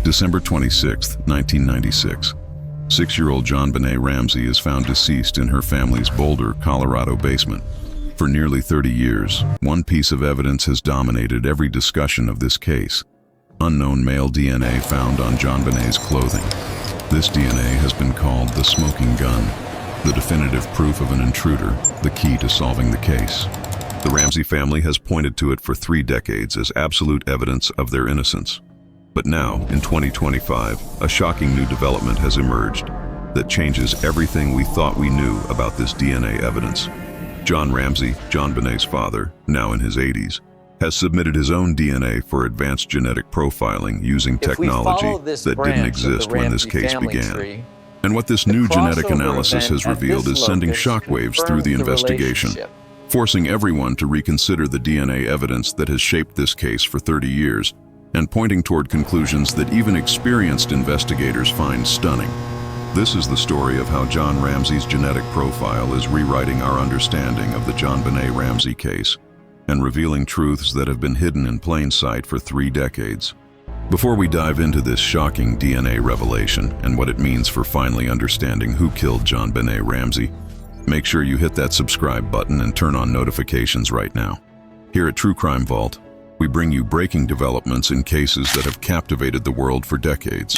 December 26, 1996. 6-year-old JonBenét Ramsay is found deceased in her family's Boulder, Colorado basement. For nearly 30 years, one piece of evidence has dominated every discussion of this case. Unknown male DNA found on JonBenét's clothing. This DNA has been called the smoking gun, the definitive proof of an intruder, the key to solving the case. The Ramsay family has pointed to it for 3 decades as absolute evidence of their innocence. But now, in 2025, a shocking new development has emerged that changes everything we thought we knew about this DNA evidence. John Ramsay, JonBenét's father, now in his 80s, has submitted his own DNA for advanced genetic profiling using technology that didn't exist when this case began. And what this new genetic analysis has revealed is sending shockwaves through the investigation, forcing everyone to reconsider the DNA evidence that has shaped this case for 30 years, and pointing toward conclusions that even experienced investigators find stunning. This is the story of how John Ramsay's genetic profile is rewriting our understanding of the JonBenét Ramsay case and revealing truths that have been hidden in plain sight for 3 decades. Before we dive into this shocking DNA revelation and what it means for finally understanding who killed JonBenét Ramsay, make sure you hit that subscribe button and turn on notifications right now. Here at True Crime Vault, we bring you breaking developments in cases that have captivated the world for decades.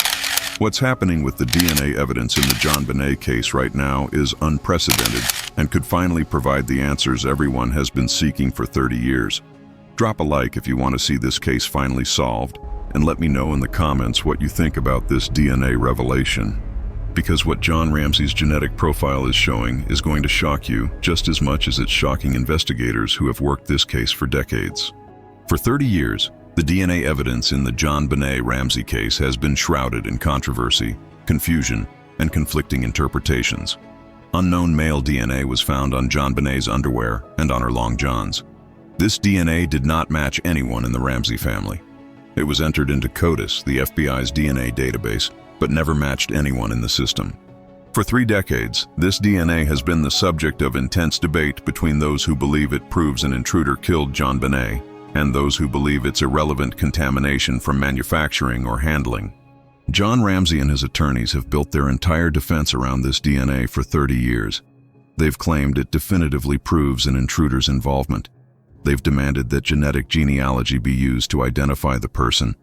What's happening with the DNA evidence in the JonBenét case right now is unprecedented and could finally provide the answers everyone has been seeking for 30 years. Drop a like if you want to see this case finally solved, and let me know in the comments what you think about this DNA revelation. Because what John Ramsay's genetic profile is showing is going to shock you just as much as it's shocking investigators who have worked this case for decades. For 30 years, the DNA evidence in the JonBenét Ramsay case has been shrouded in controversy, confusion, and conflicting interpretations. Unknown male DNA was found on JonBenét's underwear and on her long johns. This DNA did not match anyone in the Ramsay family. It was entered into CODIS, the FBI's DNA database, but never matched anyone in the system. For 3 decades, this DNA has been the subject of intense debate between those who believe it proves an intruder killed JonBenét and those who believe it's irrelevant contamination from manufacturing or handling. John Ramsay and his attorneys have built their entire defense around this DNA for 30 years. They've claimed it definitively proves an intruder's involvement. They've demanded that genetic genealogy be used to identify the person.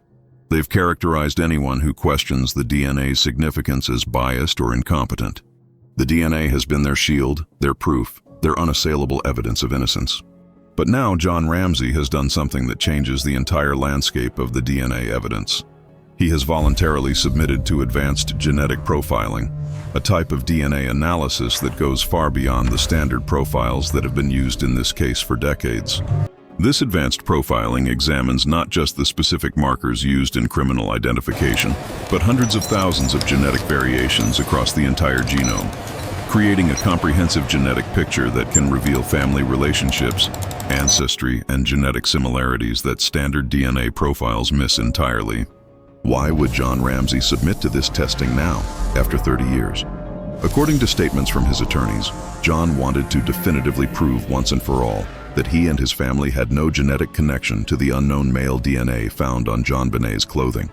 They've characterized anyone who questions the DNA's significance as biased or incompetent. The DNA has been their shield, their proof, their unassailable evidence of innocence. But now John Ramsay has done something that changes the entire landscape of the DNA evidence. He has voluntarily submitted to advanced genetic profiling, a type of DNA analysis that goes far beyond the standard profiles that have been used in this case for decades. This advanced profiling examines not just the specific markers used in criminal identification, but hundreds of thousands of genetic variations across the entire genome, creating a comprehensive genetic picture that can reveal family relationships, ancestry, and genetic similarities that standard DNA profiles miss entirely. Why would John Ramsay submit to this testing now, after 30 years? According to statements from his attorneys, John wanted to definitively prove once and for all that he and his family had no genetic connection to the unknown male DNA found on JonBenét's clothing.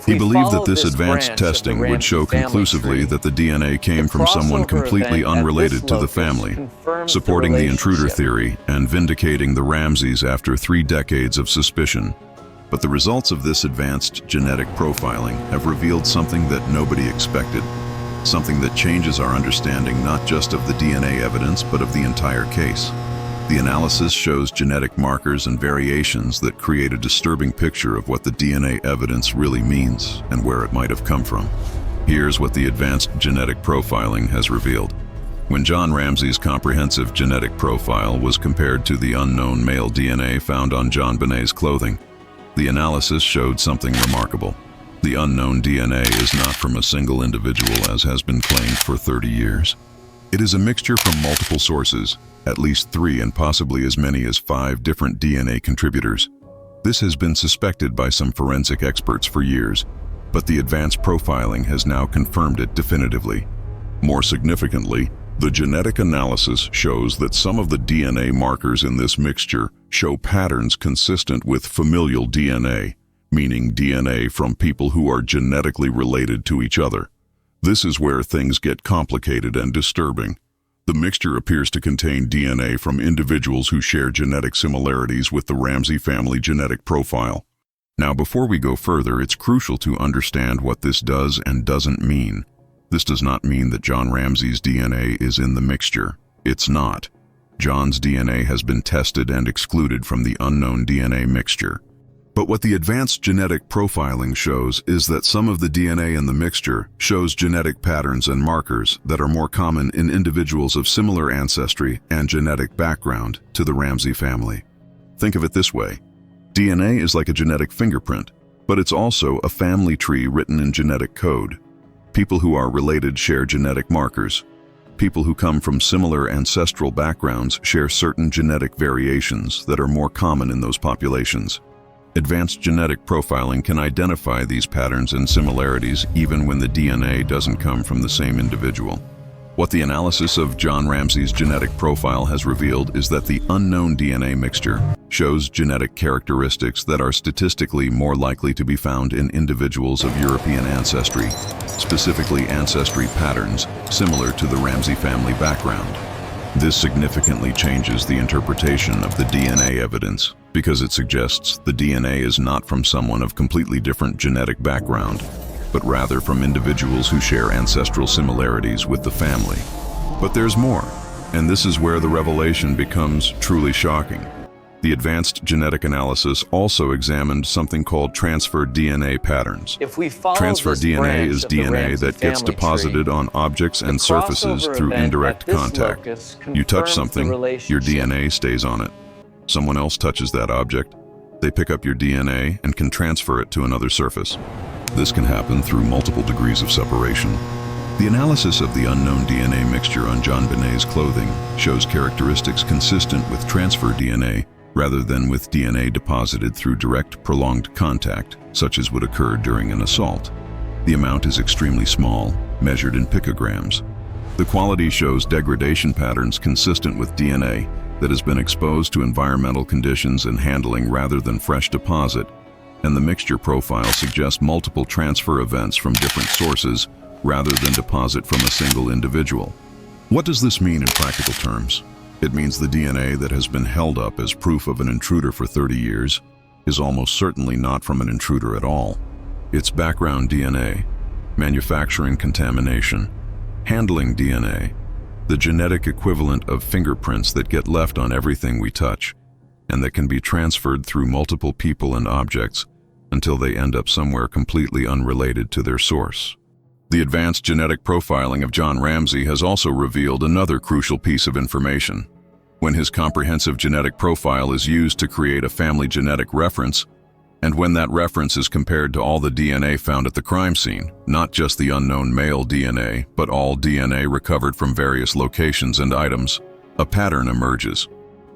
He believed that this advanced testing would show conclusively that the DNA came from someone completely unrelated to the family, supporting the intruder theory and vindicating the Ramsays after 3 decades of suspicion. But the results of this advanced genetic profiling have revealed something that nobody expected, something that changes our understanding not just of the DNA evidence but of the entire case. The analysis shows genetic markers and variations that create a disturbing picture of what the DNA evidence really means and where it might have come from. Here's what the advanced genetic profiling has revealed. When John Ramsay's comprehensive genetic profile was compared to the unknown male DNA found on JonBenét's clothing, the analysis showed something remarkable. The unknown DNA is not from a single individual as has been claimed for 30 years. It is a mixture from multiple sources, at least 3 and possibly as many as 5 different DNA contributors. This has been suspected by some forensic experts for years, but the advanced profiling has now confirmed it definitively. More significantly, the genetic analysis shows that some of the DNA markers in this mixture show patterns consistent with familial DNA, meaning DNA from people who are genetically related to each other. This is where things get complicated and disturbing. The mixture appears to contain DNA from individuals who share genetic similarities with the Ramsay family genetic profile. Now, before we go further, it's crucial to understand what this does and doesn't mean. This does not mean that John Ramsay's DNA is in the mixture. It's not. John's DNA has been tested and excluded from the unknown DNA mixture. But what the advanced genetic profiling shows is that some of the DNA in the mixture shows genetic patterns and markers that are more common in individuals of similar ancestry and genetic background to the Ramsay family. Think of it this way. DNA is like a genetic fingerprint, but it's also a family tree written in genetic code. People who are related share genetic markers. People who come from similar ancestral backgrounds share certain genetic variations that are more common in those populations. Advanced genetic profiling can identify these patterns and similarities even when the DNA doesn't come from the same individual. What the analysis of John Ramsay's genetic profile has revealed is that the unknown DNA mixture shows genetic characteristics that are statistically more likely to be found in individuals of European ancestry, specifically ancestry patterns similar to the Ramsay family background. This significantly changes the interpretation of the DNA evidence because it suggests the DNA is not from someone of completely different genetic background, but rather from individuals who share ancestral similarities with the family. But there's more, and this is where the revelation becomes truly shocking. The advanced genetic analysis also examined something called transfer DNA patterns. Transfer DNA is DNA that gets deposited on objects and surfaces through indirect contact. You touch something, your DNA stays on it. Someone else touches that object, they pick up your DNA and can transfer it to another surface. This can happen through multiple degrees of separation. The analysis of the unknown DNA mixture on JonBenét's clothing shows characteristics consistent with transfer DNA rather than with DNA deposited through direct, prolonged contact, such as would occur during an assault. The amount is extremely small, measured in picograms. The quality shows degradation patterns consistent with DNA that has been exposed to environmental conditions and handling rather than fresh deposit, and the mixture profile suggests multiple transfer events from different sources rather than deposit from a single individual. What does this mean in practical terms? It means the DNA that has been held up as proof of an intruder for 30 years is almost certainly not from an intruder at all. It's background DNA, manufacturing contamination, handling DNA, the genetic equivalent of fingerprints that get left on everything we touch, and that can be transferred through multiple people and objects until they end up somewhere completely unrelated to their source. The advanced genetic profiling of John Ramsay has also revealed another crucial piece of information. When his comprehensive genetic profile is used to create a family genetic reference, and when that reference is compared to all the DNA found at the crime scene, not just the unknown male DNA, but all DNA recovered from various locations and items, a pattern emerges.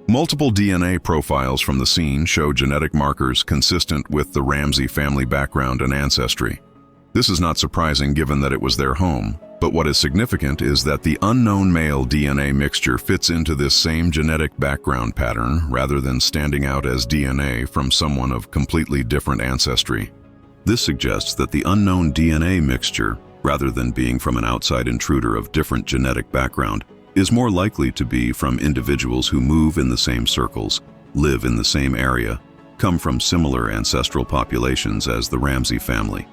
Multiple DNA profiles from the scene show genetic markers consistent with the Ramsay family background and ancestry. This is not surprising given that it was their home, but what is significant is that the unknown male DNA mixture fits into this same genetic background pattern rather than standing out as DNA from someone of completely different ancestry. This suggests that the unknown DNA mixture, rather than being from an outside intruder of different genetic background, is more likely to be from individuals who move in the same circles, live in the same area, come from similar ancestral populations as the Ramsay family.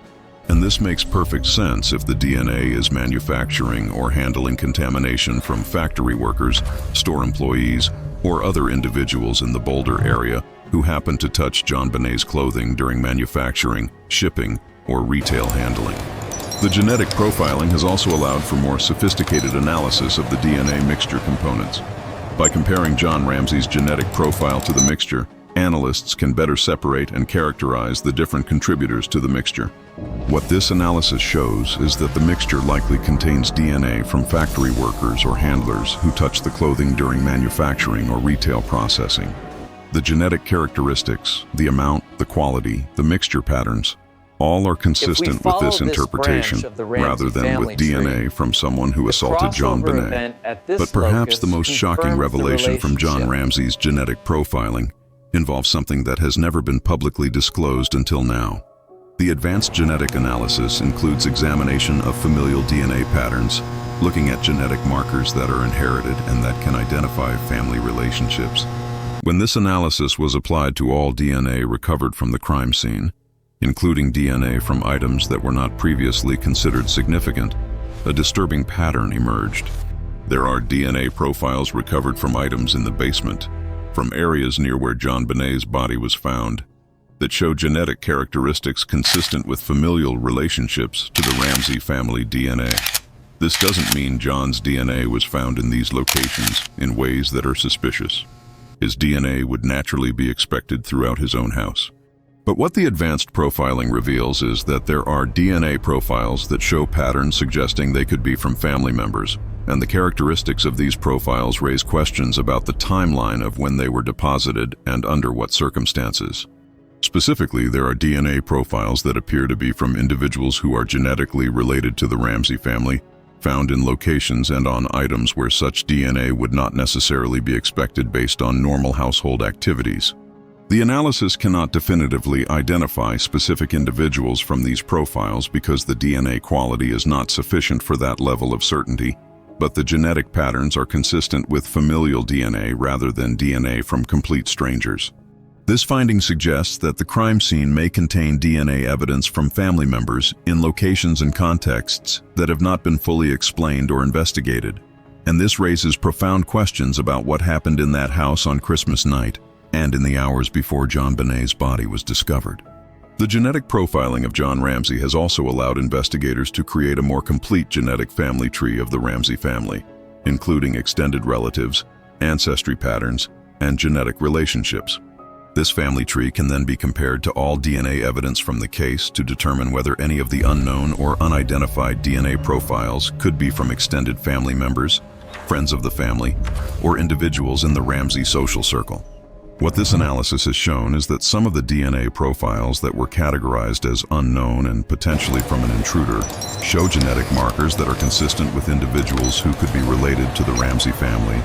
And this makes perfect sense if the DNA is manufacturing or handling contamination from factory workers, store employees, or other individuals in the Boulder area who happen to touch JonBenét's clothing during manufacturing, shipping, or retail handling. The genetic profiling has also allowed for more sophisticated analysis of the DNA mixture components. By comparing John Ramsay's genetic profile to the mixture, analysts can better separate and characterize the different contributors to the mixture. What this analysis shows is that the mixture likely contains DNA from factory workers or handlers who touch the clothing during manufacturing or retail processing. The genetic characteristics, the amount, the quality, the mixture patterns, all are consistent with this interpretation, rather than with DNA from someone who assaulted JonBenét. But perhaps the most shocking revelation from John Ramsay's genetic profiling involves something that has never been publicly disclosed until now. The advanced genetic analysis includes examination of familial DNA patterns, looking at genetic markers that are inherited and that can identify family relationships. When this analysis was applied to all DNA recovered from the crime scene, including DNA from items that were not previously considered significant, a disturbing pattern emerged. There are DNA profiles recovered from items in the basement, from areas near where JonBenét's body was found, that show genetic characteristics consistent with familial relationships to the Ramsay family DNA. This doesn't mean John's DNA was found in these locations in ways that are suspicious. His DNA would naturally be expected throughout his own house. But what the advanced profiling reveals is that there are DNA profiles that show patterns suggesting they could be from family members, and the characteristics of these profiles raise questions about the timeline of when they were deposited and under what circumstances. Specifically, there are DNA profiles that appear to be from individuals who are genetically related to the Ramsay family, found in locations and on items where such DNA would not necessarily be expected based on normal household activities. The analysis cannot definitively identify specific individuals from these profiles because the DNA quality is not sufficient for that level of certainty, but the genetic patterns are consistent with familial DNA rather than DNA from complete strangers. This finding suggests that the crime scene may contain DNA evidence from family members in locations and contexts that have not been fully explained or investigated, and this raises profound questions about what happened in that house on Christmas night and in the hours before JonBenét's body was discovered. The genetic profiling of John Ramsay has also allowed investigators to create a more complete genetic family tree of the Ramsay family, including extended relatives, ancestry patterns, and genetic relationships. This family tree can then be compared to all DNA evidence from the case to determine whether any of the unknown or unidentified DNA profiles could be from extended family members, friends of the family, or individuals in the Ramsay social circle. What this analysis has shown is that some of the DNA profiles that were categorized as unknown and potentially from an intruder show genetic markers that are consistent with individuals who could be related to the Ramsay family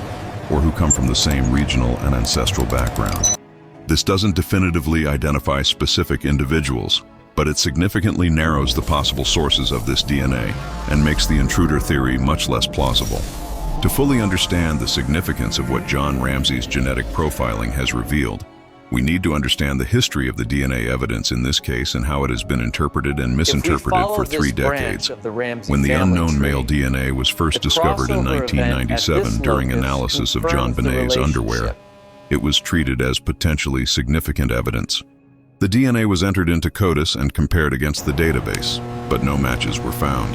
or who come from the same regional and ancestral background. This doesn't definitively identify specific individuals, but it significantly narrows the possible sources of this DNA and makes the intruder theory much less plausible. To fully understand the significance of what John Ramsay's genetic profiling has revealed, we need to understand the history of the DNA evidence in this case and how it has been interpreted and misinterpreted for 3 decades. When the unknown male DNA was first discovered in 1997 during analysis of JonBenét's underwear, it was treated as potentially significant evidence. The DNA was entered into CODIS and compared against the database, but no matches were found.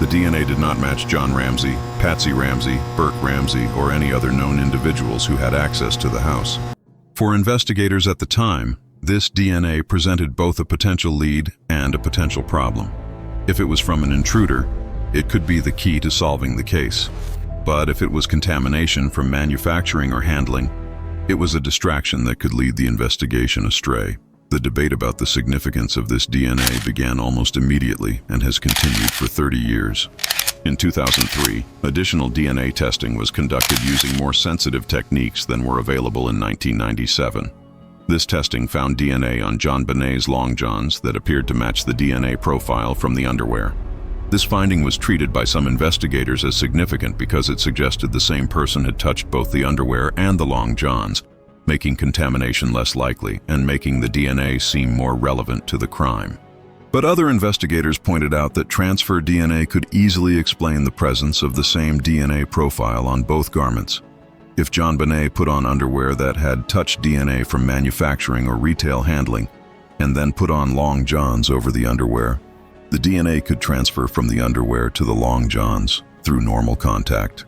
The DNA did not match John Ramsay, Patsy Ramsay, Burke Ramsay, or any other known individuals who had access to the house. For investigators at the time, this DNA presented both a potential lead and a potential problem. If it was from an intruder, it could be the key to solving the case. But if it was contamination from manufacturing or handling, it was a distraction that could lead the investigation astray. The debate about the significance of this DNA began almost immediately and has continued for 30 years. In 2003, additional DNA testing was conducted using more sensitive techniques than were available in 1997. This testing found DNA on JonBenét's long johns that appeared to match the DNA profile from the underwear. This finding was treated by some investigators as significant because it suggested the same person had touched both the underwear and the long johns, making contamination less likely and making the DNA seem more relevant to the crime. But other investigators pointed out that transfer DNA could easily explain the presence of the same DNA profile on both garments. If JonBenet put on underwear that had touched DNA from manufacturing or retail handling, and then put on long johns over the underwear, the DNA could transfer from the underwear to the long johns through normal contact.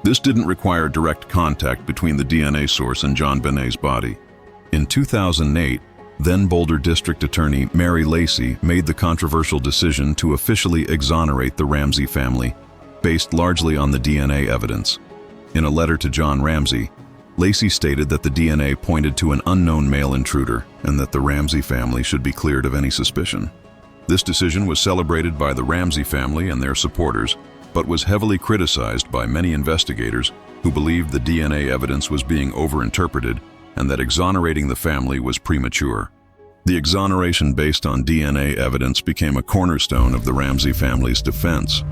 This didn't require direct contact between the DNA source and JonBenét's body. In 2008, then Boulder District Attorney Mary Lacy made the controversial decision to officially exonerate the Ramsay family, based largely on the DNA evidence. In a letter to John Ramsay, Lacy stated that the DNA pointed to an unknown male intruder and that the Ramsay family should be cleared of any suspicion. This decision was celebrated by the Ramsay family and their supporters, but was heavily criticized by many investigators who believed the DNA evidence was being overinterpreted and that exonerating the family was premature. The exoneration based on DNA evidence became a cornerstone of the Ramsay family's defense.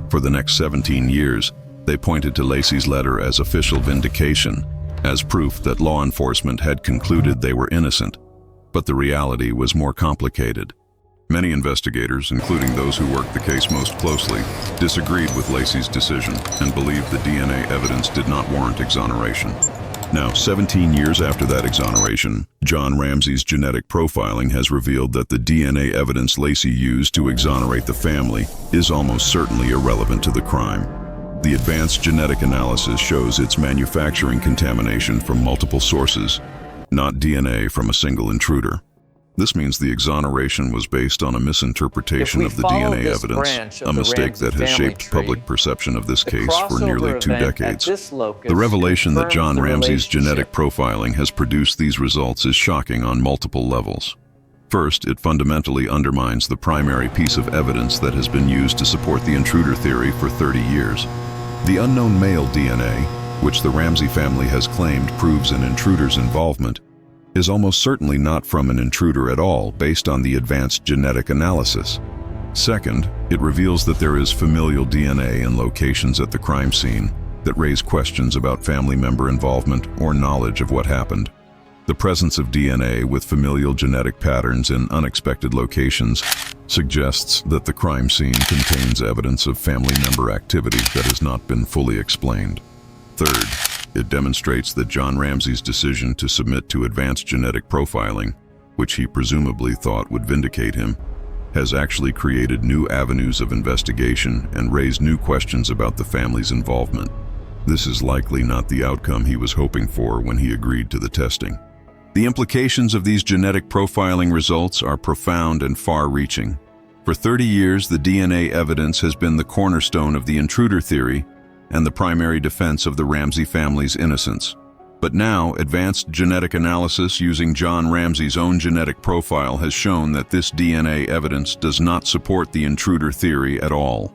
For the next 17 years, they pointed to Lacey's letter as official vindication, as proof that law enforcement had concluded they were innocent. But the reality was more complicated. Many investigators, including those who worked the case most closely, disagreed with Lacey's decision and believed the DNA evidence did not warrant exoneration. Now, 17 years after that exoneration, John Ramsay's genetic profiling has revealed that the DNA evidence Lacey used to exonerate the family is almost certainly irrelevant to the crime. The advanced genetic analysis shows its manufacturing contamination from multiple sources, not DNA from a single intruder. This means the exoneration was based on a misinterpretation of the DNA evidence, a mistake that has shaped public perception of this case for nearly 2 decades. The revelation that John Ramsay's genetic profiling has produced these results is shocking on multiple levels. First, it fundamentally undermines the primary piece of evidence that has been used to support the intruder theory for 30 years. The unknown male DNA, which the Ramsay family has claimed proves an intruder's involvement, is almost certainly not from an intruder at all based on the advanced genetic analysis. Second, it reveals that there is familial DNA in locations at the crime scene that raise questions about family member involvement or knowledge of what happened. The presence of DNA with familial genetic patterns in unexpected locations suggests that the crime scene contains evidence of family member activity that has not been fully explained. Third, it demonstrates that John Ramsay's decision to submit to advanced genetic profiling, which he presumably thought would vindicate him, has actually created new avenues of investigation and raised new questions about the family's involvement. This is likely not the outcome he was hoping for when he agreed to the testing. The implications of these genetic profiling results are profound and far-reaching. For 30 years, the DNA evidence has been the cornerstone of the intruder theory and the primary defense of the Ramsay family's innocence. But now, advanced genetic analysis using John Ramsay's own genetic profile has shown that this DNA evidence does not support the intruder theory at all.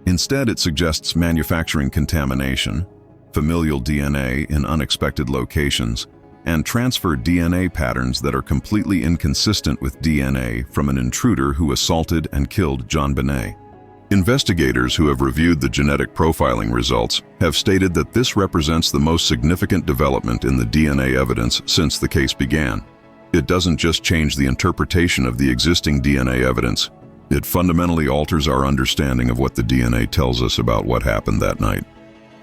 Instead, it suggests manufacturing contamination, familial DNA in unexpected locations, and transferred DNA patterns that are completely inconsistent with DNA from an intruder who assaulted and killed JonBenét. Investigators who have reviewed the genetic profiling results have stated that this represents the most significant development in the DNA evidence since the case began. It doesn't just change the interpretation of the existing DNA evidence, it fundamentally alters our understanding of what the DNA tells us about what happened that night.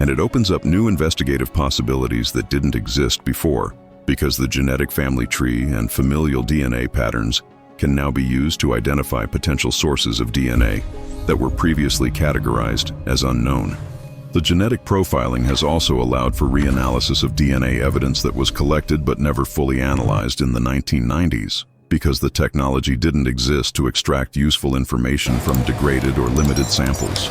And it opens up new investigative possibilities that didn't exist before, because the genetic family tree and familial DNA patterns can now be used to identify potential sources of DNA that were previously categorized as unknown. The genetic profiling has also allowed for reanalysis of DNA evidence that was collected but never fully analyzed in the 1990s, because the technology didn't exist to extract useful information from degraded or limited samples.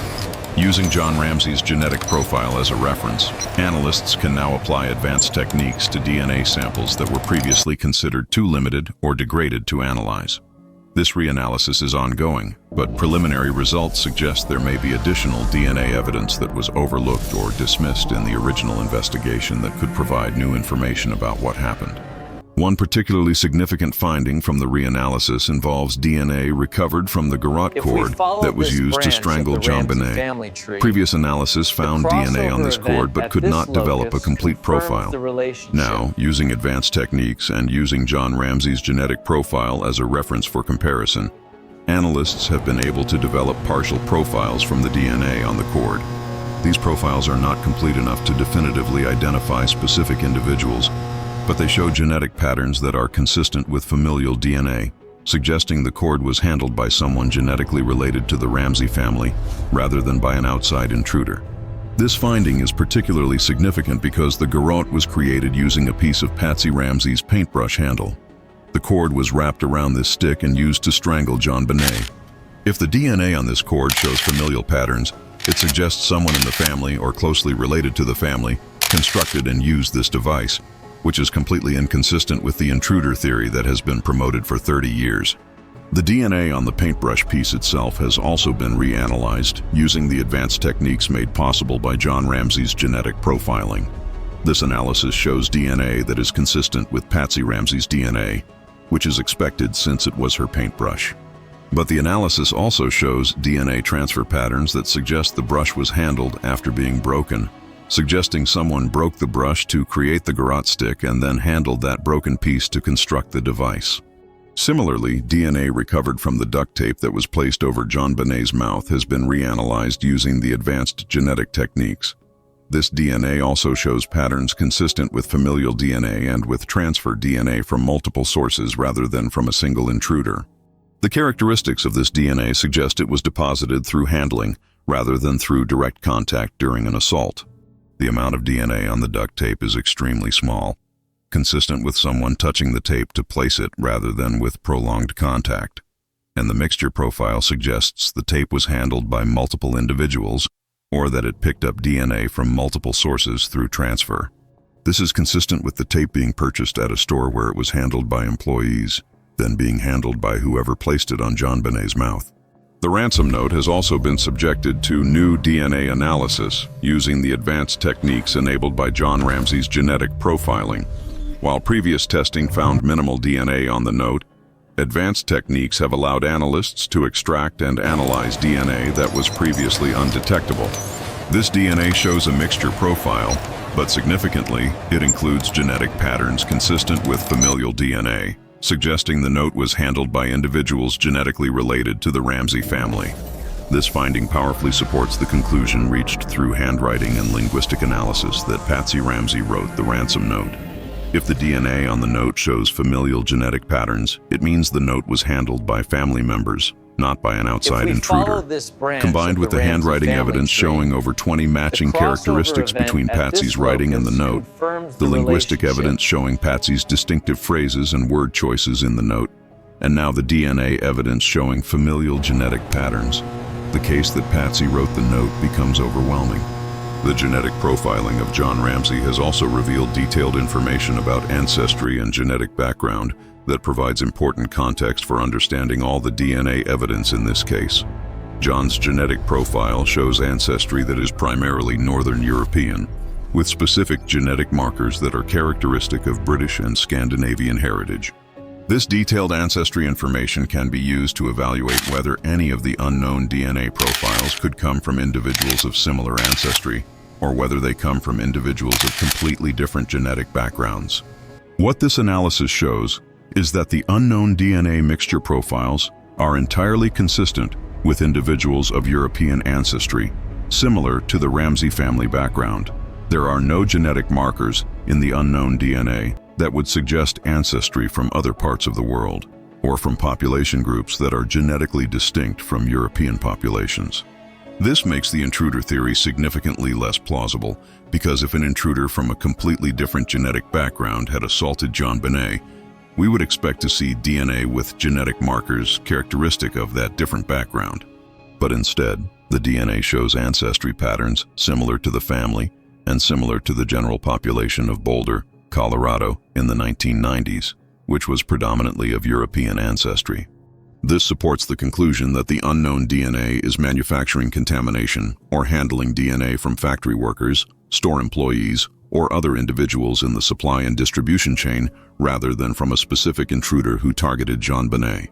Using John Ramsay's genetic profile as a reference, analysts can now apply advanced techniques to DNA samples that were previously considered too limited or degraded to analyze. This reanalysis is ongoing, but preliminary results suggest there may be additional DNA evidence that was overlooked or dismissed in the original investigation that could provide new information about what happened. One particularly significant finding from the reanalysis involves DNA recovered from the garrote cord that was used to strangle JonBenét. Previous analysis found DNA on this cord but could not develop a complete profile. Now, using advanced techniques and using John Ramsay's genetic profile as a reference for comparison, analysts have been able to develop partial profiles from the DNA on the cord. These profiles are not complete enough to definitively identify specific individuals, but they show genetic patterns that are consistent with familial DNA, suggesting the cord was handled by someone genetically related to the Ramsay family rather than by an outside intruder. This finding is particularly significant because the garrote was created using a piece of Patsy Ramsay's paintbrush handle. The cord was wrapped around this stick and used to strangle JonBenét. If the DNA on this cord shows familial patterns, it suggests someone in the family or closely related to the family constructed and used this device, which is completely inconsistent with the intruder theory that has been promoted for 30 years. The DNA on the paintbrush piece itself has also been reanalyzed using the advanced techniques made possible by John Ramsay's genetic profiling. This analysis shows DNA that is consistent with Patsy Ramsay's DNA, which is expected since it was her paintbrush. But the analysis also shows DNA transfer patterns that suggest the brush was handled after being broken, suggesting someone broke the brush to create the garrote stick and then handled that broken piece to construct the device. Similarly, DNA recovered from the duct tape that was placed over JonBenét's mouth has been reanalyzed using the advanced genetic techniques. This DNA also shows patterns consistent with familial DNA and with transfer DNA from multiple sources rather than from a single intruder. The characteristics of this DNA suggest it was deposited through handling rather than through direct contact during an assault. The amount of DNA on the duct tape is extremely small, consistent with someone touching the tape to place it rather than with prolonged contact. And the mixture profile suggests the tape was handled by multiple individuals or that it picked up DNA from multiple sources through transfer. This is consistent with the tape being purchased at a store where it was handled by employees, then being handled by whoever placed it on JonBenét's mouth. The ransom note has also been subjected to new DNA analysis using the advanced techniques enabled by John Ramsey's genetic profiling. While previous testing found minimal DNA on the note, advanced techniques have allowed analysts to extract and analyze DNA that was previously undetectable. This DNA shows a mixture profile, but significantly, it includes genetic patterns consistent with familial DNA, suggesting the note was handled by individuals genetically related to the Ramsay family. This finding powerfully supports the conclusion reached through handwriting and linguistic analysis that Patsy Ramsay wrote the ransom note. If the DNA on the note shows familial genetic patterns, it means the note was handled by family members, not by an outside intruder. Combined with the handwriting evidence showing over 20 matching characteristics between Patsy's writing and the note, the linguistic evidence showing Patsy's distinctive phrases and word choices in the note, and now the DNA evidence showing familial genetic patterns, the case that Patsy wrote the note becomes overwhelming. The genetic profiling of John Ramsay has also revealed detailed information about ancestry and genetic background that provides important context for understanding all the DNA evidence in this case. John's genetic profile shows ancestry that is primarily Northern European, with specific genetic markers that are characteristic of British and Scandinavian heritage. This detailed ancestry information can be used to evaluate whether any of the unknown DNA profiles could come from individuals of similar ancestry, or whether they come from individuals of completely different genetic backgrounds. What this analysis shows is that the unknown DNA mixture profiles are entirely consistent with individuals of European ancestry, similar to the Ramsay family background. There are no genetic markers in the unknown DNA that would suggest ancestry from other parts of the world, or from population groups that are genetically distinct from European populations. This makes the intruder theory significantly less plausible, because if an intruder from a completely different genetic background had assaulted JonBenét, we would expect to see DNA with genetic markers characteristic of that different background. But instead, the DNA shows ancestry patterns similar to the family and similar to the general population of Boulder, Colorado in the 1990s, which was predominantly of European ancestry. This supports the conclusion that the unknown DNA is manufacturing contamination or handling DNA from factory workers, store employees, or other individuals in the supply and distribution chain rather than from a specific intruder who targeted JonBenét.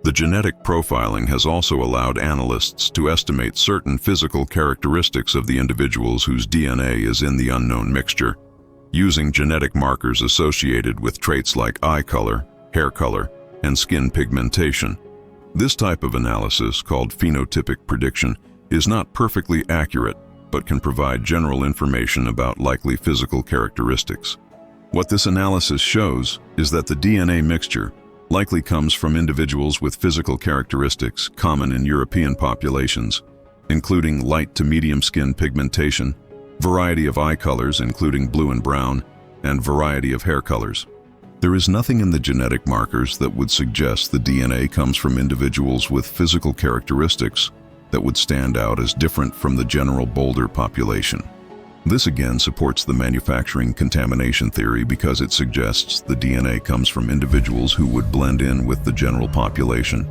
The genetic profiling has also allowed analysts to estimate certain physical characteristics of the individuals whose DNA is in the unknown mixture, using genetic markers associated with traits like eye color, hair color, and skin pigmentation. This type of analysis, called phenotypic prediction, is not perfectly accurate, but can provide general information about likely physical characteristics. What this analysis shows is that the DNA mixture likely comes from individuals with physical characteristics common in European populations, including light to medium skin pigmentation, variety of eye colors including blue and brown, and variety of hair colors. There is nothing in the genetic markers that would suggest the DNA comes from individuals with physical characteristics that would stand out as different from the general Boulder population. This again supports the manufacturing contamination theory because it suggests the DNA comes from individuals who would blend in with the general population,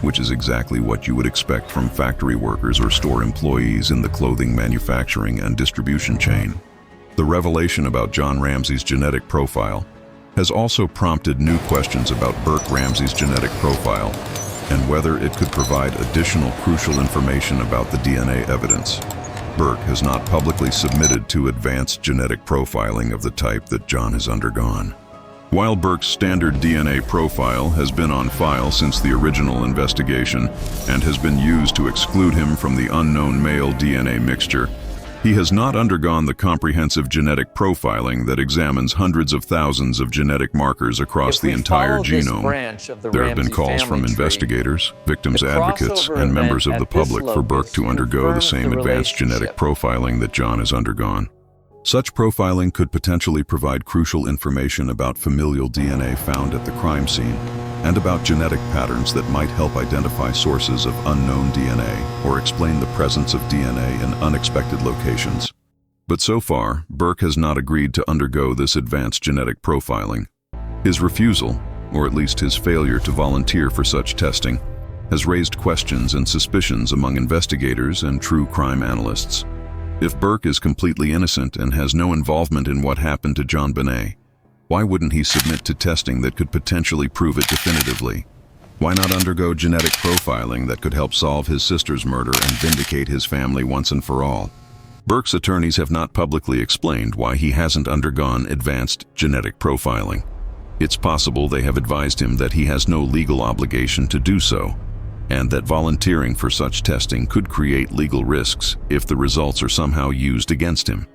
which is exactly what you would expect from factory workers or store employees in the clothing manufacturing and distribution chain. The revelation about John Ramsay's genetic profile has also prompted new questions about Burke Ramsay's genetic profile and whether it could provide additional crucial information about the DNA evidence. Burke has not publicly submitted to advanced genetic profiling of the type that John has undergone. While Burke's standard DNA profile has been on file since the original investigation and has been used to exclude him from the unknown male DNA mixture, he has not undergone the comprehensive genetic profiling that examines hundreds of thousands of genetic markers across the entire genome. There have been calls from investigators, victims' advocates, and members of the public for Burke to undergo the same advanced genetic profiling that John has undergone. Such profiling could potentially provide crucial information about familial DNA found at the crime scene and about genetic patterns that might help identify sources of unknown DNA or explain the presence of DNA in unexpected locations. But so far, Burke has not agreed to undergo this advanced genetic profiling. His refusal, or at least his failure to volunteer for such testing, has raised questions and suspicions among investigators and true crime analysts. If Burke is completely innocent and has no involvement in what happened to JonBenét, why wouldn't he submit to testing that could potentially prove it definitively? Why not undergo genetic profiling that could help solve his sister's murder and vindicate his family once and for all? Burke's attorneys have not publicly explained why he hasn't undergone advanced genetic profiling. It's possible they have advised him that he has no legal obligation to do so, and that volunteering for such testing could create legal risks if the results are somehow used against him.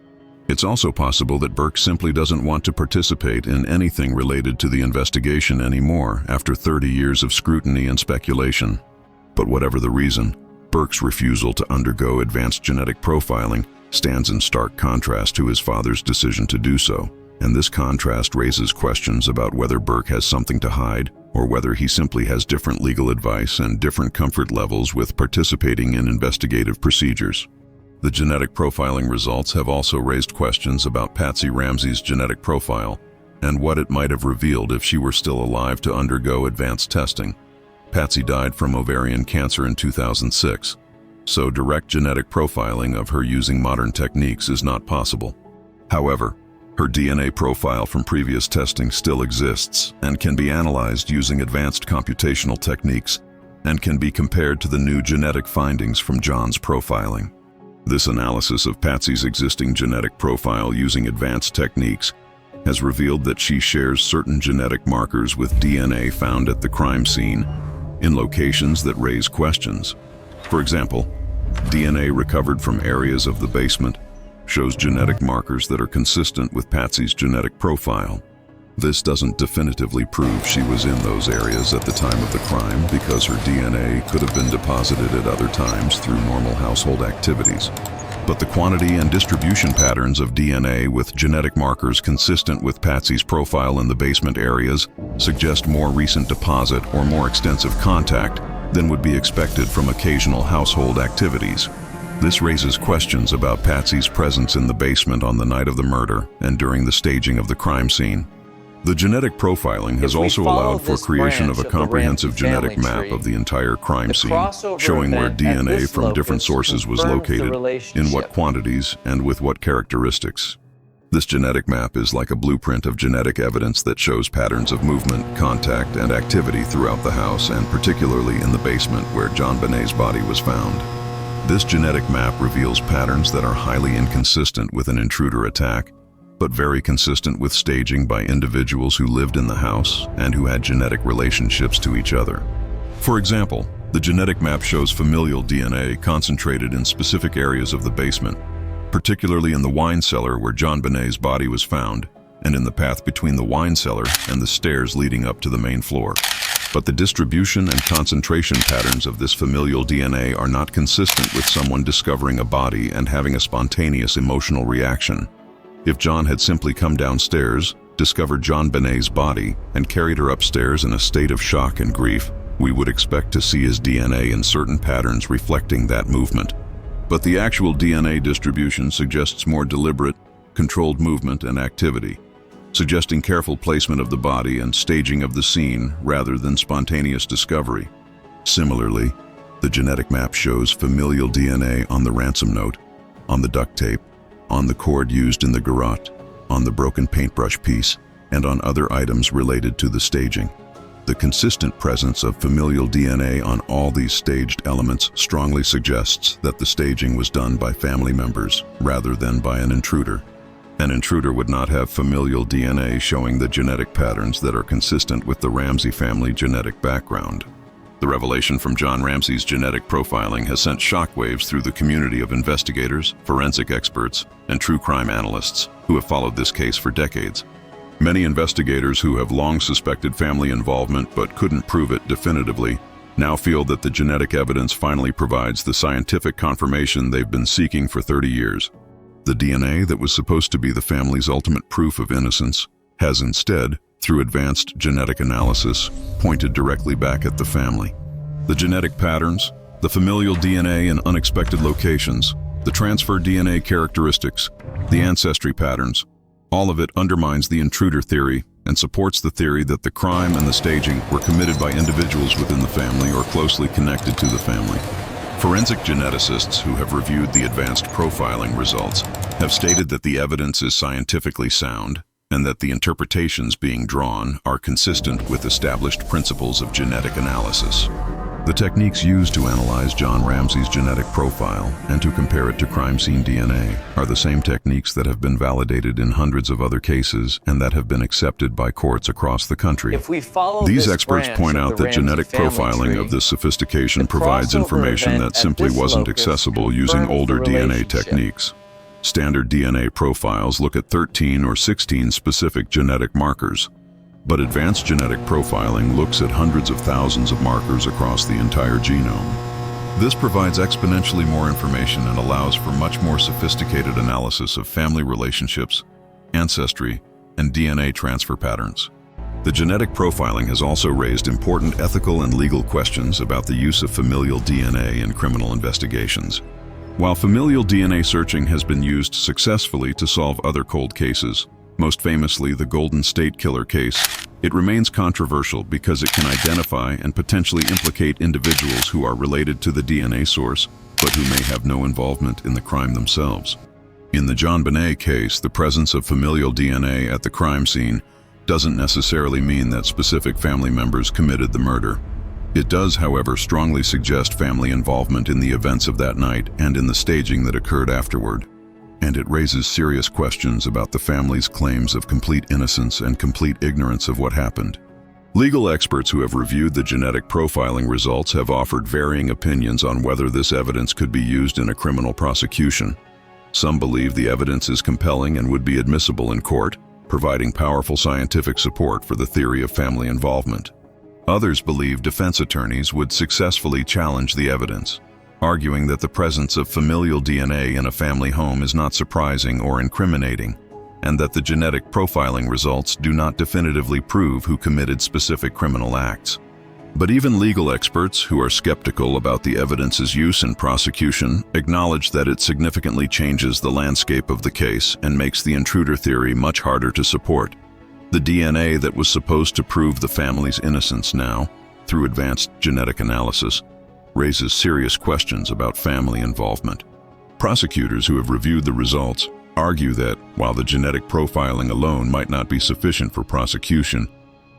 It's also possible that Burke simply doesn't want to participate in anything related to the investigation anymore after 30 years of scrutiny and speculation. But whatever the reason, Burke's refusal to undergo advanced genetic profiling stands in stark contrast to his father's decision to do so, and this contrast raises questions about whether Burke has something to hide or whether he simply has different legal advice and different comfort levels with participating in investigative procedures. The genetic profiling results have also raised questions about Patsy Ramsay's genetic profile and what it might have revealed if she were still alive to undergo advanced testing. Patsy died from ovarian cancer in 2006, so direct genetic profiling of her using modern techniques is not possible. However, her DNA profile from previous testing still exists and can be analyzed using advanced computational techniques and can be compared to the new genetic findings from John's profiling. This analysis of Patsy's existing genetic profile using advanced techniques has revealed that she shares certain genetic markers with DNA found at the crime scene in locations that raise questions. For example, DNA recovered from areas of the basement shows genetic markers that are consistent with Patsy's genetic profile. This doesn't definitively prove she was in those areas at the time of the crime because her DNA could have been deposited at other times through normal household activities. But the quantity and distribution patterns of DNA with genetic markers consistent with Patsy's profile in the basement areas suggest more recent deposit or more extensive contact than would be expected from occasional household activities. This raises questions about Patsy's presence in the basement on the night of the murder and during the staging of the crime scene. The genetic profiling has also allowed for creation of a comprehensive genetic map of the entire crime scene, showing where DNA from different sources was located, in what quantities, and with what characteristics. This genetic map is like a blueprint of genetic evidence that shows patterns of movement, contact, and activity throughout the house, and particularly in the basement where JonBenét's body was found. This genetic map reveals patterns that are highly inconsistent with an intruder attack, but very consistent with staging by individuals who lived in the house and who had genetic relationships to each other. For example, the genetic map shows familial DNA concentrated in specific areas of the basement, particularly in the wine cellar where JonBenét's body was found, and in the path between the wine cellar and the stairs leading up to the main floor. But the distribution and concentration patterns of this familial DNA are not consistent with someone discovering a body and having a spontaneous emotional reaction. If John had simply come downstairs, discovered JonBenét's body, and carried her upstairs in a state of shock and grief, we would expect to see his DNA in certain patterns reflecting that movement. But the actual DNA distribution suggests more deliberate, controlled movement and activity, suggesting careful placement of the body and staging of the scene rather than spontaneous discovery. Similarly, the genetic map shows familial DNA on the ransom note, on the duct tape, on the cord used in the garrote, on the broken paintbrush piece, and on other items related to the staging. The consistent presence of familial DNA on all these staged elements strongly suggests that the staging was done by family members rather than by an intruder. An intruder would not have familial DNA showing the genetic patterns that are consistent with the Ramsay family genetic background. The revelation from John Ramsay's genetic profiling has sent shockwaves through the community of investigators, forensic experts, and true crime analysts who have followed this case for decades. Many investigators who have long suspected family involvement but couldn't prove it definitively now feel that the genetic evidence finally provides the scientific confirmation they've been seeking for 30 years. The DNA that was supposed to be the family's ultimate proof of innocence has instead, through advanced genetic analysis, pointed directly back at the family. The genetic patterns, the familial DNA in unexpected locations, the transferred DNA characteristics, the ancestry patterns, all of it undermines the intruder theory and supports the theory that the crime and the staging were committed by individuals within the family or closely connected to the family. Forensic geneticists who have reviewed the advanced profiling results have stated that the evidence is scientifically sound and that the interpretations being drawn are consistent with established principles of genetic analysis. The techniques used to analyze John Ramsay's genetic profile and to compare it to crime scene DNA are the same techniques that have been validated in hundreds of other cases and that have been accepted by courts across the country. These experts point out that genetic profiling of this sophistication provides information that simply wasn't accessible using older DNA techniques. Standard DNA profiles look at 13 or 16 specific genetic markers, but advanced genetic profiling looks at hundreds of thousands of markers across the entire genome. This provides exponentially more information and allows for much more sophisticated analysis of family relationships, ancestry, and DNA transfer patterns. The genetic profiling has also raised important ethical and legal questions about the use of familial DNA in criminal investigations. While familial DNA searching has been used successfully to solve other cold cases, most famously the Golden State Killer case, it remains controversial because it can identify and potentially implicate individuals who are related to the DNA source, but who may have no involvement in the crime themselves. In the JonBenét case, the presence of familial DNA at the crime scene doesn't necessarily mean that specific family members committed the murder. It does, however, strongly suggest family involvement in the events of that night and in the staging that occurred afterward. And it raises serious questions about the family's claims of complete innocence and complete ignorance of what happened. Legal experts who have reviewed the genetic profiling results have offered varying opinions on whether this evidence could be used in a criminal prosecution. Some believe the evidence is compelling and would be admissible in court, providing powerful scientific support for the theory of family involvement. Others believe defense attorneys would successfully challenge the evidence, arguing that the presence of familial DNA in a family home is not surprising or incriminating, and that the genetic profiling results do not definitively prove who committed specific criminal acts. But even legal experts who are skeptical about the evidence's use in prosecution acknowledge that it significantly changes the landscape of the case and makes the intruder theory much harder to support. The DNA that was supposed to prove the family's innocence now, through advanced genetic analysis, raises serious questions about family involvement. Prosecutors who have reviewed the results argue that, while the genetic profiling alone might not be sufficient for prosecution,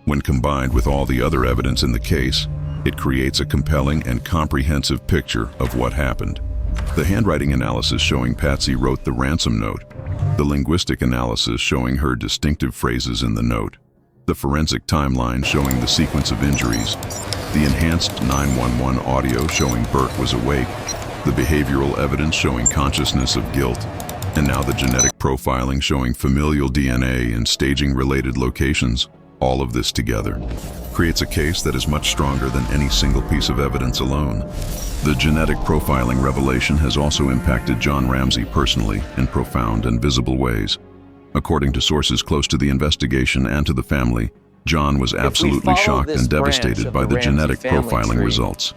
when combined with all the other evidence in the case, it creates a compelling and comprehensive picture of what happened. The handwriting analysis showing Patsy wrote the ransom note, the linguistic analysis showing her distinctive phrases in the note, the forensic timeline showing the sequence of injuries, the enhanced 911 audio showing Burke was awake, the behavioral evidence showing consciousness of guilt, and now the genetic profiling showing familial DNA in staging-related locations. All of this together creates a case that is much stronger than any single piece of evidence alone. The genetic profiling revelation has also impacted John Ramsay personally in profound and visible ways. According to sources close to the investigation and to the family, John was absolutely shocked and devastated by the genetic profiling results.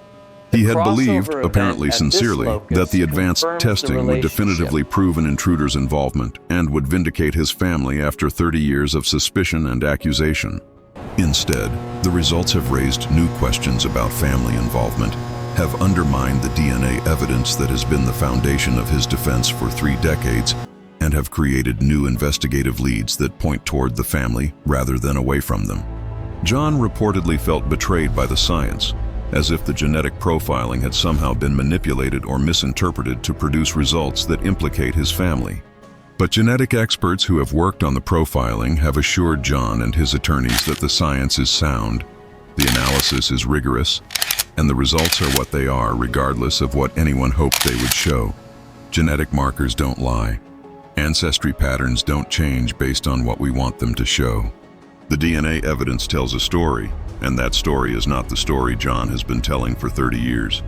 He had believed, apparently sincerely, that the advanced testing would definitively prove an intruder's involvement and would vindicate his family after 30 years of suspicion and accusation. Instead, the results have raised new questions about family involvement, have undermined the DNA evidence that has been the foundation of his defense for 3 decades, and have created new investigative leads that point toward the family rather than away from them. John reportedly felt betrayed by the science, as if the genetic profiling had somehow been manipulated or misinterpreted to produce results that implicate his family. But genetic experts who have worked on the profiling have assured John and his attorneys that the science is sound, the analysis is rigorous, and the results are what they are regardless of what anyone hoped they would show. Genetic markers don't lie. Ancestry patterns don't change based on what we want them to show. The DNA evidence tells a story, and that story is not the story John has been telling for 30 years.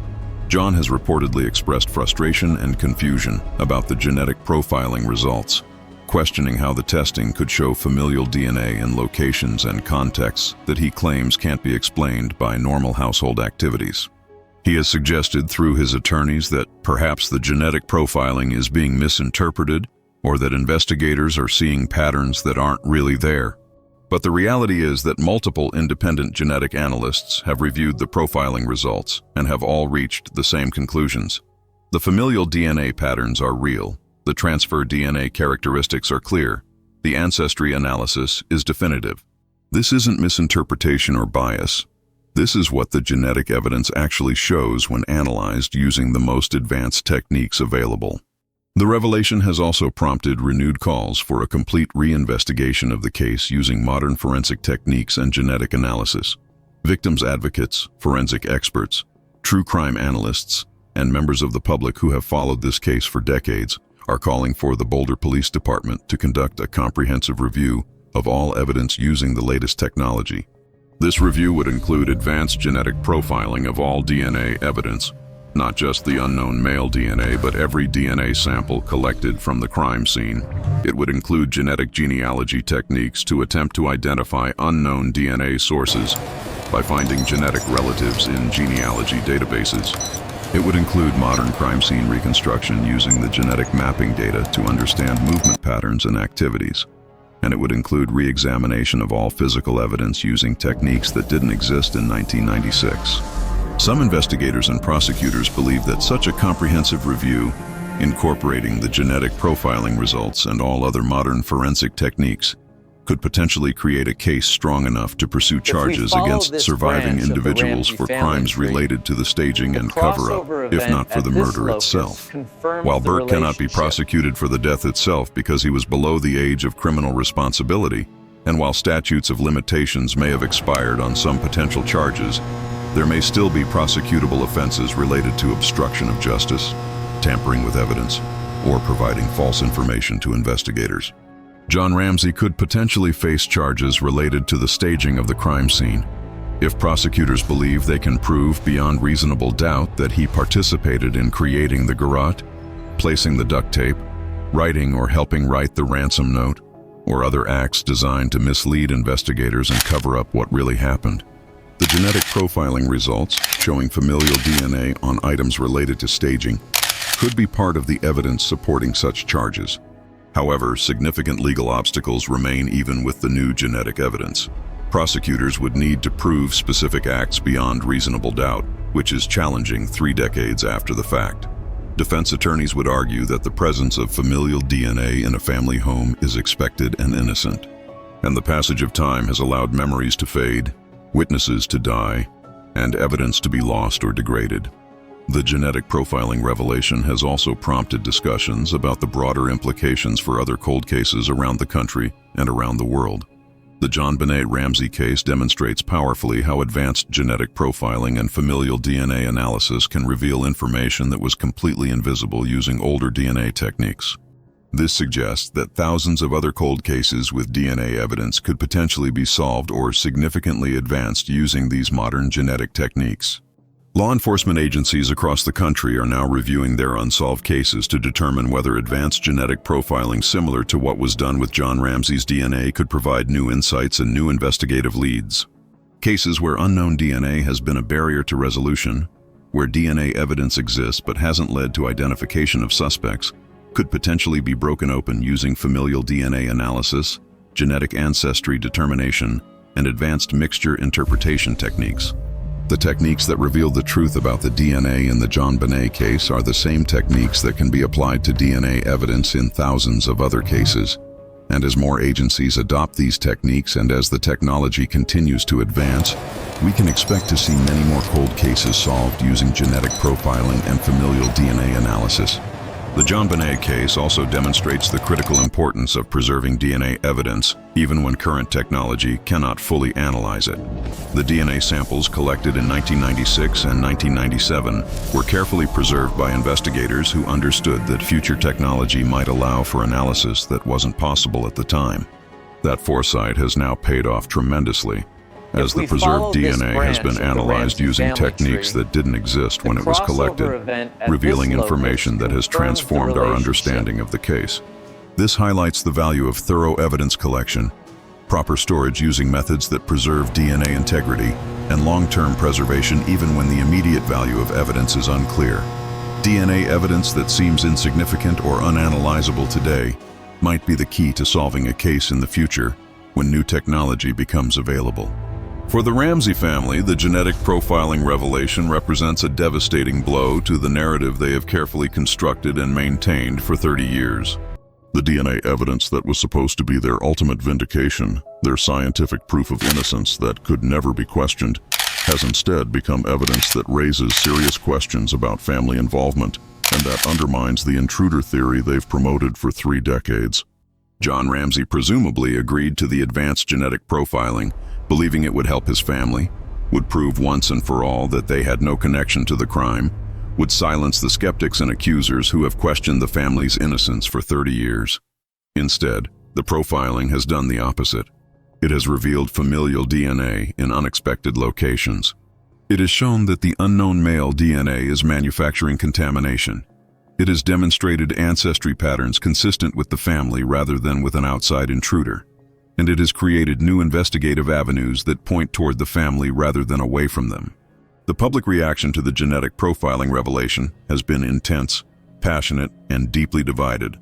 John has reportedly expressed frustration and confusion about the genetic profiling results, questioning how the testing could show familial DNA in locations and contexts that he claims can't be explained by normal household activities. He has suggested through his attorneys that perhaps the genetic profiling is being misinterpreted or that investigators are seeing patterns that aren't really there. But the reality is that multiple independent genetic analysts have reviewed the profiling results and have all reached the same conclusions. The familial DNA patterns are real, the transfer DNA characteristics are clear, the ancestry analysis is definitive. This isn't misinterpretation or bias. This is what the genetic evidence actually shows when analyzed using the most advanced techniques available. The revelation has also prompted renewed calls for a complete reinvestigation of the case using modern forensic techniques and genetic analysis. Victims' advocates, forensic experts, true crime analysts, and members of the public who have followed this case for decades are calling for the Boulder Police Department to conduct a comprehensive review of all evidence using the latest technology. This review would include advanced genetic profiling of all DNA evidence, not just the unknown male DNA, but every DNA sample collected from the crime scene. It would include genetic genealogy techniques to attempt to identify unknown DNA sources by finding genetic relatives in genealogy databases. It would include modern crime scene reconstruction using the genetic mapping data to understand movement patterns and activities. And it would include re-examination of all physical evidence using techniques that didn't exist in 1996. Some investigators and prosecutors believe that such a comprehensive review, incorporating the genetic profiling results and all other modern forensic techniques, could potentially create a case strong enough to pursue charges against surviving individuals for crimes related to the staging and cover-up, if not for the murder itself. While Burke cannot be prosecuted for the death itself because he was below the age of criminal responsibility, and while statutes of limitations may have expired on some potential charges, there may still be prosecutable offenses related to obstruction of justice, tampering with evidence, or providing false information to investigators. John Ramsay could potentially face charges related to the staging of the crime scene. If prosecutors believe they can prove beyond reasonable doubt that he participated in creating the garrote, placing the duct tape, writing or helping write the ransom note, or other acts designed to mislead investigators and cover up what really happened. The genetic profiling results, showing familial DNA on items related to staging, could be part of the evidence supporting such charges. However, significant legal obstacles remain even with the new genetic evidence. Prosecutors would need to prove specific acts beyond reasonable doubt, which is challenging 3 decades after the fact. Defense attorneys would argue that the presence of familial DNA in a family home is expected and innocent, and the passage of time has allowed memories to fade, witnesses to die, and evidence to be lost or degraded. The genetic profiling revelation has also prompted discussions about the broader implications for other cold cases around the country and around the world. The JonBenét Ramsay case demonstrates powerfully how advanced genetic profiling and familial DNA analysis can reveal information that was completely invisible using older DNA techniques. This suggests that thousands of other cold cases with DNA evidence could potentially be solved or significantly advanced using these modern genetic techniques. Law enforcement agencies across the country are now reviewing their unsolved cases to determine whether advanced genetic profiling similar to what was done with John Ramsay's DNA could provide new insights and new investigative leads. Cases where unknown DNA has been a barrier to resolution, where DNA evidence exists but hasn't led to identification of suspects, could potentially be broken open using familial DNA analysis, genetic ancestry determination, and advanced mixture interpretation techniques. The techniques that reveal the truth about the DNA in the JonBenét case are the same techniques that can be applied to DNA evidence in thousands of other cases. And as more agencies adopt these techniques and as the technology continues to advance, we can expect to see many more cold cases solved using genetic profiling and familial DNA analysis. The JonBenét case also demonstrates the critical importance of preserving DNA evidence, even when current technology cannot fully analyze it. The DNA samples collected in 1996 and 1997 were carefully preserved by investigators who understood that future technology might allow for analysis that wasn't possible at the time. That foresight has now paid off tremendously, as the preserved DNA has been analyzed using techniques that didn't exist when it was collected, revealing information that has transformed our understanding of the case. This highlights the value of thorough evidence collection, proper storage using methods that preserve DNA integrity, and long-term preservation even when the immediate value of evidence is unclear. DNA evidence that seems insignificant or unanalyzable today might be the key to solving a case in the future when new technology becomes available. For the Ramsay family, the genetic profiling revelation represents a devastating blow to the narrative they have carefully constructed and maintained for 30 years. The DNA evidence that was supposed to be their ultimate vindication, their scientific proof of innocence that could never be questioned, has instead become evidence that raises serious questions about family involvement and that undermines the intruder theory they've promoted for 3 decades. John Ramsay presumably agreed to the advanced genetic profiling, believing it would help his family, would prove once and for all that they had no connection to the crime, would silence the skeptics and accusers who have questioned the family's innocence for 30 years. Instead, the profiling has done the opposite. It has revealed familial DNA in unexpected locations. It has shown that the unknown male DNA is manufacturing contamination. It has demonstrated ancestry patterns consistent with the family rather than with an outside intruder. And it has created new investigative avenues that point toward the family rather than away from them. The public reaction to the genetic profiling revelation has been intense, passionate, and deeply divided.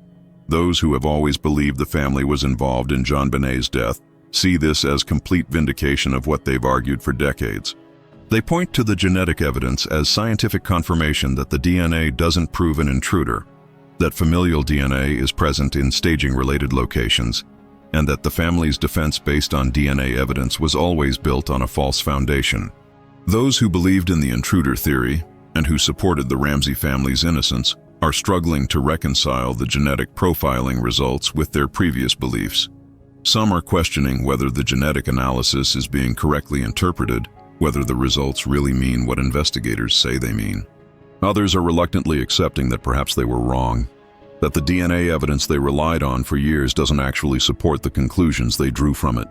Those who have always believed the family was involved in JonBenét's death see this as complete vindication of what they've argued for decades. They point to the genetic evidence as scientific confirmation that the DNA doesn't prove an intruder, that familial DNA is present in staging-related locations, and that the family's defense based on DNA evidence was always built on a false foundation. Those who believed in the intruder theory and who supported the Ramsay family's innocence are struggling to reconcile the genetic profiling results with their previous beliefs. Some are questioning whether the genetic analysis is being correctly interpreted, whether the results really mean what investigators say they mean. Others are reluctantly accepting that perhaps they were wrong, that the DNA evidence they relied on for years doesn't actually support the conclusions they drew from it.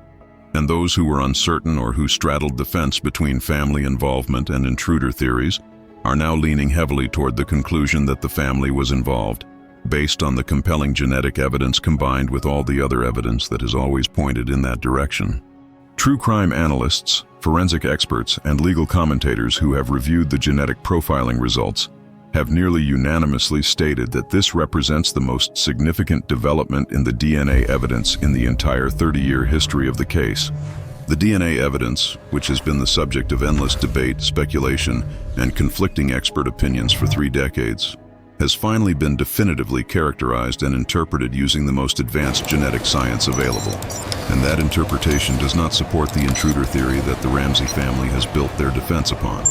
And those who were uncertain or who straddled the fence between family involvement and intruder theories are now leaning heavily toward the conclusion that the family was involved, based on the compelling genetic evidence combined with all the other evidence that has always pointed in that direction. True crime analysts, forensic experts, and legal commentators who have reviewed the genetic profiling results have nearly unanimously stated that this represents the most significant development in the DNA evidence in the entire 30-year history of the case. The DNA evidence, which has been the subject of endless debate, speculation, and conflicting expert opinions for 3 decades, has finally been definitively characterized and interpreted using the most advanced genetic science available. And that interpretation does not support the intruder theory that the Ramsay family has built their defense upon.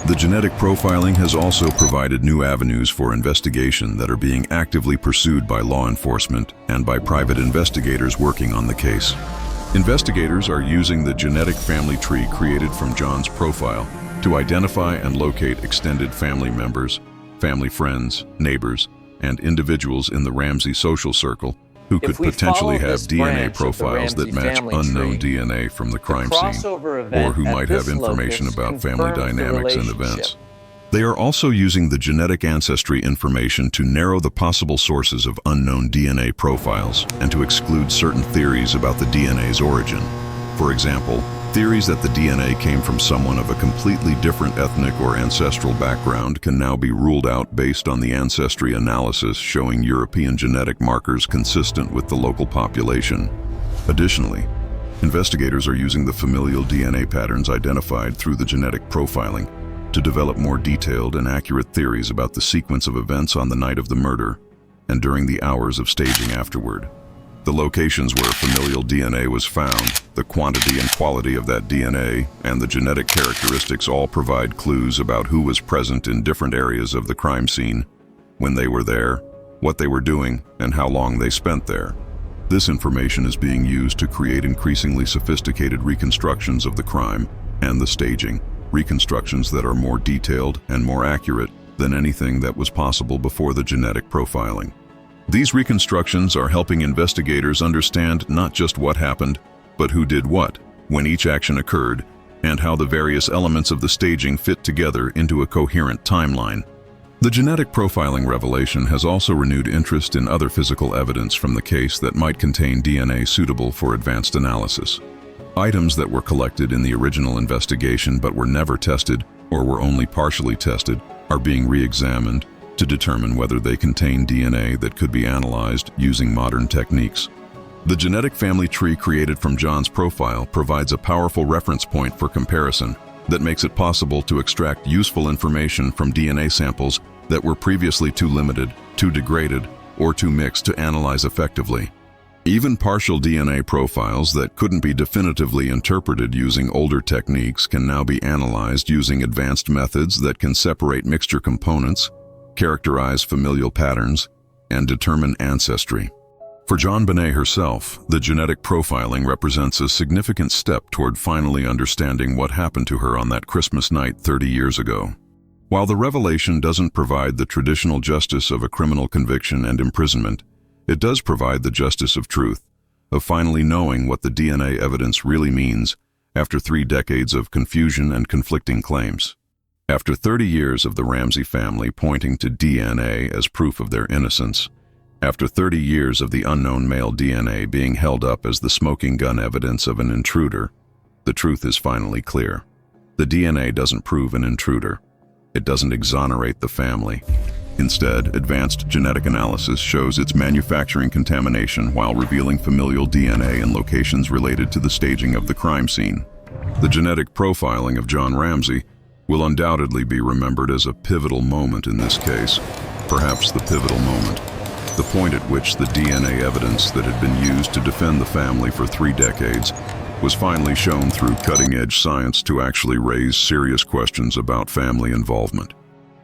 The genetic profiling has also provided new avenues for investigation that are being actively pursued by law enforcement and by private investigators working on the case. Investigators are using the genetic family tree created from John's profile to identify and locate extended family members, family friends, neighbors, and individuals in the Ramsay social circle who could potentially have DNA profiles that match unknown DNA from the crime scene, or who might have information about family dynamics and events. They are also using the genetic ancestry information to narrow the possible sources of unknown DNA profiles and to exclude certain theories about the DNA's origin. For example, theories that the DNA came from someone of a completely different ethnic or ancestral background can now be ruled out based on the ancestry analysis showing European genetic markers consistent with the local population. Additionally, Investigators are using the familial DNA patterns identified through the genetic profiling to develop more detailed and accurate theories about the sequence of events on the night of the murder and during the hours of staging afterward. The locations where familial DNA was found, the quantity and quality of that DNA, and the genetic characteristics all provide clues about who was present in different areas of the crime scene, when they were there, what they were doing, and how long they spent there. This information is being used to create increasingly sophisticated reconstructions of the crime and the staging, reconstructions that are more detailed and more accurate than anything that was possible before the genetic profiling. These reconstructions are helping investigators understand not just what happened, but who did what, when each action occurred, and how the various elements of the staging fit together into a coherent timeline. The genetic profiling revelation has also renewed interest in other physical evidence from the case that might contain DNA suitable for advanced analysis. Items that were collected in the original investigation but were never tested or were only partially tested are being re-examined to determine whether they contain DNA that could be analyzed using modern techniques. The genetic family tree created from John's profile provides a powerful reference point for comparison that makes it possible to extract useful information from DNA samples that were previously too limited, too degraded, or too mixed to analyze effectively. Even partial DNA profiles that couldn't be definitively interpreted using older techniques can now be analyzed using advanced methods that can separate mixture components, characterize familial patterns, and determine ancestry. For JonBenét herself, the genetic profiling represents a significant step toward finally understanding what happened to her on that Christmas night 30 years ago. While the revelation doesn't provide the traditional justice of a criminal conviction and imprisonment, it does provide the justice of truth, of finally knowing what the DNA evidence really means after 3 decades of confusion and conflicting claims. After 30 years of the Ramsay family pointing to DNA as proof of their innocence, after 30 years of the unknown male DNA being held up as the smoking gun evidence of an intruder, the truth is finally clear. The DNA doesn't prove an intruder. It doesn't exonerate the family. Instead, advanced genetic analysis shows its manufacturing contamination while revealing familial DNA in locations related to the staging of the crime scene. The genetic profiling of John Ramsay will undoubtedly be remembered as a pivotal moment in this case, perhaps the pivotal moment, the point at which the DNA evidence that had been used to defend the family for 3 decades was finally shown through cutting-edge science to actually raise serious questions about family involvement.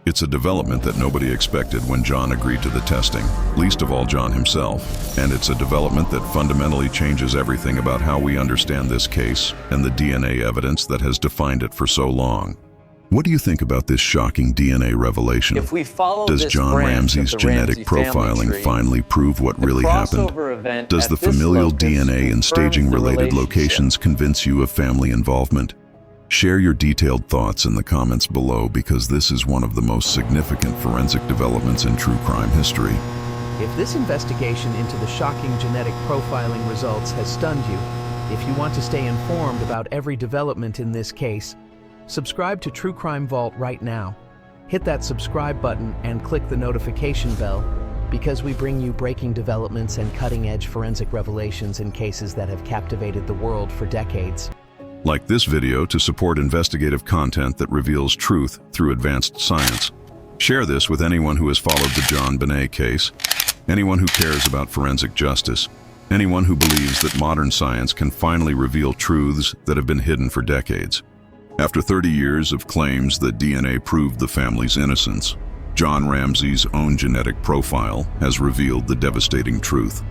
It's a development that nobody expected when John agreed to the testing, least of all John himself, and it's a development that fundamentally changes everything about how we understand this case and the DNA evidence that has defined it for so long. What do you think about this shocking DNA revelation? If we follow Does John Ramsay's genetic profiling finally prove what really happened? Does the familial DNA in staging-related locations convince you of family involvement? Share your detailed thoughts in the comments below because this is one of the most significant forensic developments in true crime history. If this investigation into the shocking genetic profiling results has stunned you, if you want to stay informed about every development in this case, subscribe to True Crime Vault right now. Hit that subscribe button and click the notification bell because we bring you breaking developments and cutting-edge forensic revelations in cases that have captivated the world for decades. Like this video to support investigative content that reveals truth through advanced science. Share this with anyone who has followed the JonBenét case, anyone who cares about forensic justice, anyone who believes that modern science can finally reveal truths that have been hidden for decades. After 30 years of claims that DNA proved the family's innocence, John Ramsay's own genetic profile has revealed the devastating truth.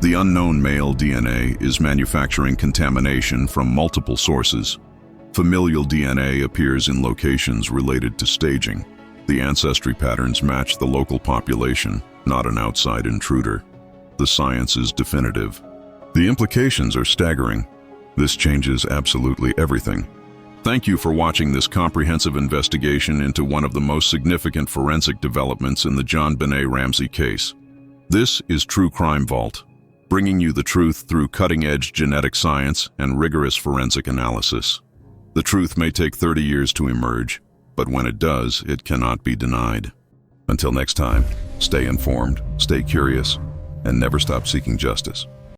The unknown male DNA is manufacturing contamination from multiple sources. Familial DNA appears in locations related to staging. The ancestry patterns match the local population, not an outside intruder. The science is definitive. The implications are staggering. This changes absolutely everything. Thank you for watching this comprehensive investigation into one of the most significant forensic developments in the JonBenét Ramsay case. This is True Crime Vault, bringing you the truth through cutting-edge genetic science and rigorous forensic analysis. The truth may take 30 years to emerge, but when it does, it cannot be denied. Until next time, stay informed, stay curious, and never stop seeking justice.